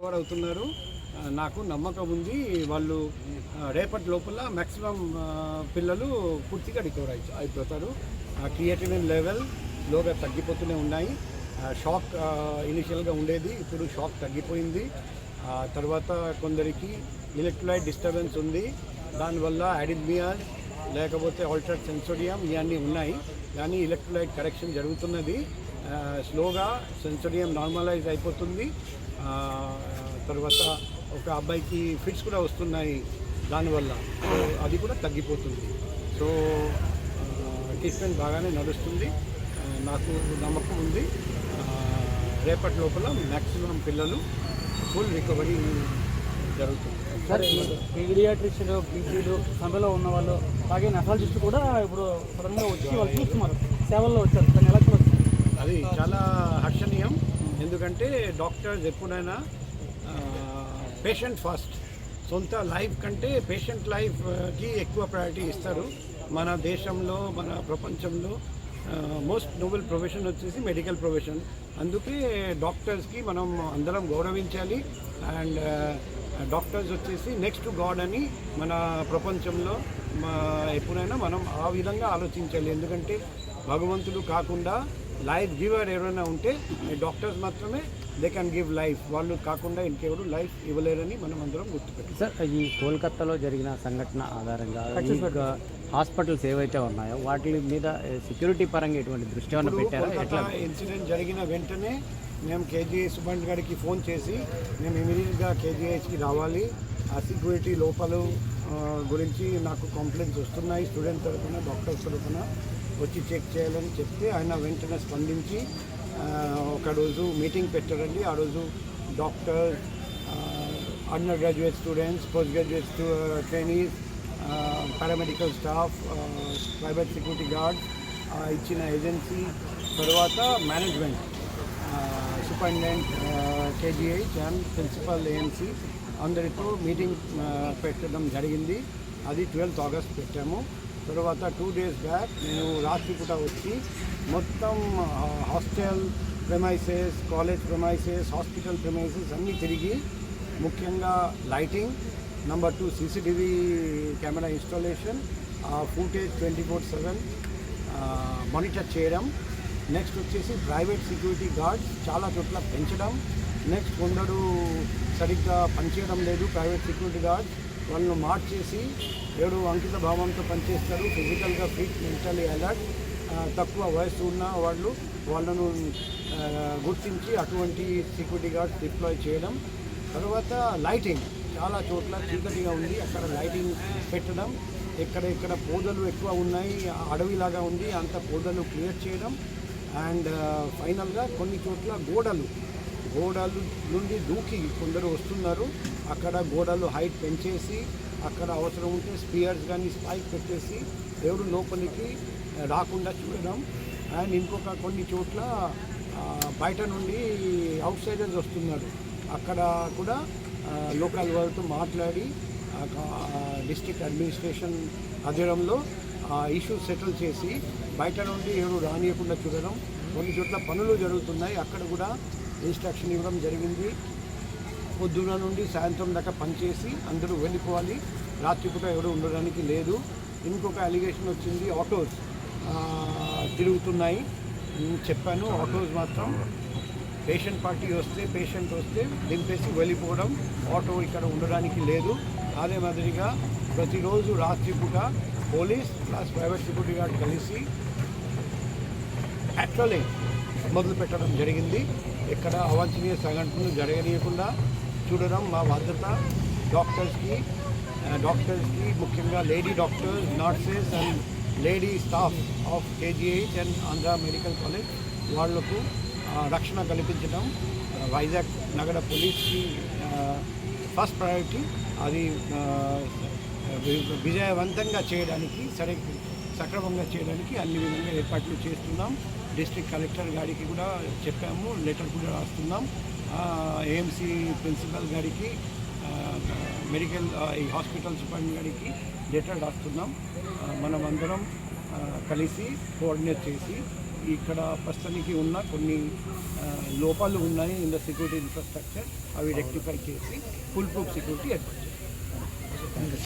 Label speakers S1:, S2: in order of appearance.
S1: Recover అవుతున్నారు. నాకు నమ్మకం ఉంది వాళ్ళు రేపటి లోపల మ్యాక్సిమం పిల్లలు పూర్తిగా రికవర్ అయిపోతారు. క్రియేటివిన్ లెవెల్ లోగా తగ్గిపోతూనే ఉన్నాయి. షాక్ ఇనిషియల్గా ఉండేది, ఇప్పుడు షాక్ తగ్గిపోయింది. తర్వాత కొందరికి ఎలక్ట్రోలైట్ డిస్టర్బెన్స్ ఉంది, దానివల్ల అడిథమియాస్ లేకపోతే ఆల్టర్డ్ సెన్సోడియం ఇవన్నీ ఉన్నాయి. కానీ ఎలక్ట్రోలైట్ కరెక్షన్ జరుగుతున్నది. స్లోగా సెన్సోడియం నార్మలైజ్ అయిపోతుంది. తర్వాత ఒక అబ్బాయికి ఫిట్స్ కూడా వస్తున్నాయి దానివల్ల, అది కూడా తగ్గిపోతుంది. సో ట్రీట్మెంట్ బాగానే నడుస్తుంది. నాకు నమ్మకం ఉంది రేపటి లోపల మ్యాక్సిమం పిల్లలు ఫుల్ రికవరీ జరుగుతుంది.
S2: సార్, పీడియాట్రిషియన్ పీజీలు సభలో ఉన్న వాళ్ళు అలాగే నెఫాలజిస్ట్ కూడా ఇప్పుడు సడన్గా వచ్చి వాళ్ళు చూస్తున్నారు, సేవల్లో వచ్చారు. దాన్ని ఎలా చూస్తారు?
S1: అది చాలా హర్షణీయం. ఎందుకంటే డాక్టర్స్ ఎప్పుడైనా పేషెంట్ ఫస్ట్, సొంత లైఫ్ కంటే పేషెంట్ లైఫ్కి ఎక్కువ ప్రయారిటీ ఇస్తారు. మన దేశంలో మన ప్రపంచంలో మోస్ట్ నోబెల్ ప్రొఫెషన్ వచ్చేసి మెడికల్ ప్రొఫెషన్. అందుకే డాక్టర్స్కి మనం అందరం గౌరవించాలి. అండ్ డాక్టర్స్ వచ్చేసి నెక్స్ట్ గాడ్ అని మన ప్రపంచంలో ఎప్పుడైనా మనం ఆ విధంగా ఆలోచించాలి. ఎందుకంటే భగవంతుడు కాకుండా లైఫ్ గివర్ ఎవరైనా ఉంటే డాక్టర్స్ మాత్రమే దే క్యాన్ గివ్ లైఫ్. వాళ్ళు కాకుండా ఇంకెవరు లైఫ్ ఇవ్వలేరని మనం అందరం గుర్తుపెట్టాలి.
S3: సార్, ఈ కోల్కతాలో జరిగిన సంఘటన ఆధారంగా హాస్పిటల్స్ ఏవైతే ఉన్నాయో వాటి మీద సెక్యూరిటీ పరంగా ఎటువంటి దృష్టి ఏమైనా పెట్టారా? ఎట్లా
S1: ఇన్సిడెంట్ జరిగిన వెంటనే మేము కేజీఐ సుభాష్ గారికి ఫోన్ చేసి మేము ఇమీడియట్గా కేజీఐకి రావాలి, ఆ సెక్యూరిటీ లోపల గురించి నాకు కంప్లైంట్స్ వస్తున్నాయి స్టూడెంట్ తరఫున డాక్టర్స్ తరఫున, వచ్చి చెక్ చేయాలని చెప్తే ఆయన వెంటనే స్పందించి ఒకరోజు మీటింగ్ పెట్టారండి. ఆ రోజు doctor, under graduate students, post graduate trainees, paramedical staff, private security guards, ఇచ్చిన ఏజెన్సీ, తర్వాత management, superintendent KGH and principal AMC అందరితో మీటింగ్ పెట్టడం జరిగింది. అది 12th ఆగస్ట్ పెట్టాము. తర్వాత 2 days బ్యాక్ నేను రాత్రిపూట వచ్చి మొత్తం hostel premises, college premises, hospital premises అన్నీ తిరిగి, ముఖ్యంగా lighting, number 2 CCTV camera installation, footage 24/7 monitor చేయడం, నెక్స్ట్ వచ్చేసి ప్రైవేట్ సెక్యూరిటీ గార్డ్స్ చాలా చోట్ల పెంచడం, నెక్స్ట్ కొందరు సరిగ్గా పనిచేయడం లేదు ప్రైవేట్ సెక్యూరిటీ గార్డ్స్, వాళ్ళను మార్చేసి ఎవరు అంకిత భావంతో పనిచేస్తారు, ఫిజికల్గా ఫిట్, మెంటలీ అలర్ట్, తక్కువ వయసు ఉన్న వాళ్ళను గుర్తించి అటువంటి సెక్యూరిటీ గార్డ్స్ డిప్లాయ్ చేయడం. తర్వాత లైటింగ్, చాలా చోట్ల చీకటిగా ఉంది, అక్కడ లైటింగ్ పెట్టడం, ఎక్కడ పొదలు ఎక్కువ ఉన్నాయి, అడవిలాగా ఉంది, అంత పొదలు క్లియర్ చేయడం. అండ్ ఫైనల్గా కొన్ని చోట్ల గోడలు నుండి దూకి కొందరు వస్తున్నారు, అక్కడ గోడలు హైట్ పెంచేసి అక్కడ అవసరం ఉంటే స్పియర్స్ కానీ స్పైక్ పెట్టేసి ఎవరు లోపలికి రాకుండా చూడడం. అండ్ ఇంకొక కొన్ని చోట్ల బయట నుండి అవుట్ సైడర్స్ వస్తున్నారు, అక్కడ కూడా లోకల్ వాళ్ళతో మాట్లాడి డిస్ట్రిక్ట్ అడ్మినిస్ట్రేషన్ ఆధ్వర్యంలో ఇష్యూ సెటిల్ చేసి బయట నుండి ఎవరు రానియకుండా చూడడం. కొన్ని చోట్ల పనులు జరుగుతున్నాయి, అక్కడ కూడా ఇన్స్ట్రక్షన్ ఇవ్వడం జరిగింది. పొద్దున నుండి సాయంత్రం దాకా పనిచేసి అందరూ వెళ్ళిపోవాలి, రాత్రిపూట ఎవరు ఉండడానికి లేదు. ఇంకొక అలిగేషన్ వచ్చింది, ఆటోస్ తిరుగుతున్నాయి. చెప్పాను, ఆటోస్ మాత్రం పేషెంట్ వస్తే దింపేసి వెళ్ళిపోవడం, ఆటో ఇక్కడ ఉండడానికి లేదు. అదే మాదిరిగా ప్రతిరోజు రాత్రిపూట police plus private security guard కలిసి పెట్రోలింగ్ మొదలు పెట్టడం జరిగింది. ఇక్కడ అవాంఛనీయ సంఘటనలు జరగనీయకుండా చూడడం మా బాధ్యత. డాక్టర్స్కి ముఖ్యంగా lady doctors, nurses and lady staff of KGH and Andhra medical college వాళ్లకు రక్షణ కల్పించడం వైజాగ్ నగర పోలీస్కి ఫస్ట్ ప్రయారిటీ. అది విజయవంతంగా చేయడానికి, సక్రమంగా చేయడానికి అన్ని విధంగా ఏర్పాట్లు చేస్తున్నాం. డిస్ట్రిక్ట్ కలెక్టర్ గారికి కూడా చెప్పాము, లెటర్ కూడా రాస్తున్నాం. ఏఎంసీ ప్రిన్సిపల్ గారికి, మెడికల్ ఈ హాస్పిటల్ సూపరింటెండెంట్ గారికి లెటర్ రాస్తున్నాం. మనం అందరం కలిసి కోఆర్డినేట్ చేసి ఇక్కడ ప్రస్తుతానికి ఉన్న కొన్ని లోపాలు ఉన్నాయి ఇన్ ద సెక్యూరిటీ ఇన్ఫ్రాస్ట్రక్చర్, అవి రెక్టిఫై చేసి ఫుల్ ప్రూఫ్ సెక్యూరిటీ ఏర్పాటు చేయాలి.